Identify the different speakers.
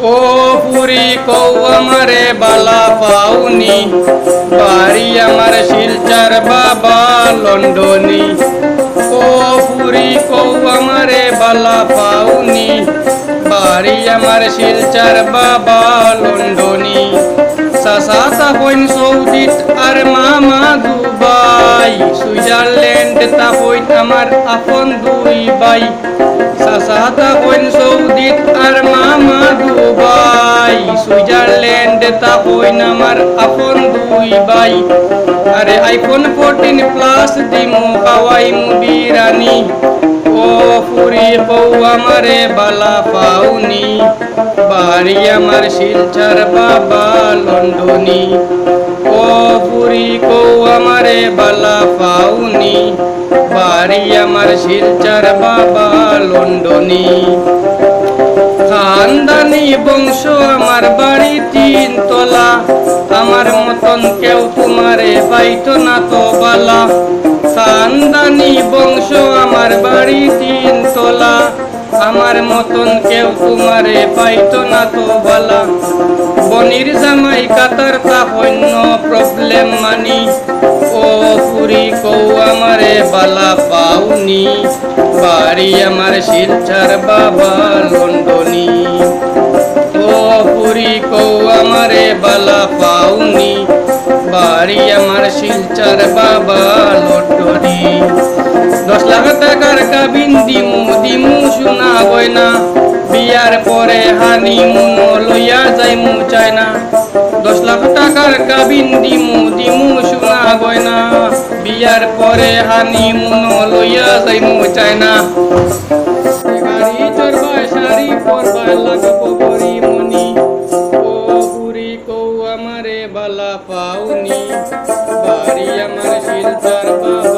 Speaker 1: ও পুরি কৌ আমারে বালা পাউনি, বাড়ি আমার শিলচার বাবা লন্ডনী। ও পুরি কৌ আমারে বালা পাউনি, বাড়ি আমার শিলচার বাবা লন্ডনী। সাসাতা হইন সৌদিত আর মামা দুবাই, সুইজারল্যান্ড তা হইন আমার আপন দুই বাই। সাসাতা হইন সৌদিত আর মামা দুবাই, সুইজারল্যান্ড তা হইন আমার আপন দুই বাই। আরে আইফোন 14 প্লাস দিমু খাওয়াইমু বিরানি, ও পুরি কৌ আমারে বালা পাউনি, বাড়ি আমার শিলচার বাবা লন্ডনী। ও পুরি কৌ আমারে বালা পাউনি, বাড়ি আমার শিলচার বাবা লন্ডনী। খানদানি বংশ আমার বাড়ি 3 তলা, আমার মতন কেউ তোমারে পাইতো না তো বালা। খানদানি বংশ আমার বাড়ি 3 তলা, আমার মতন কেউ তোমারে পাইতো না তো বালা। বনির জামাই কাতার তা হইন্য প্রবলেম মানি, ও পুরি কৌ আমারে বালা পাউনি, বাড়ি আমার শিলচার বাবা লন্ডনী। ও পুরি কৌ আমারে বালা পাউনি, বাড়ি আমার শিলচার বাবা লন্ডনী। 10 লাখ টাকার কাবিন দিমু দিমু সোনা গয়না, বিয়ার পরে হানিমুন লইয়া যাইমু চায়না। 10 লাখ টাকার কাবিন দিমু দিমু সোনা গয়না, বিয়ার পরে হানিমুন লইয়া যাইমু চায়না। গাড়ি চড়বাই শাড়ি পরবাই লাগবো পরিমণি, ও পুরি কৌ আমারে বালা পাউনি, বাড়ি আমার শিলচার বাবা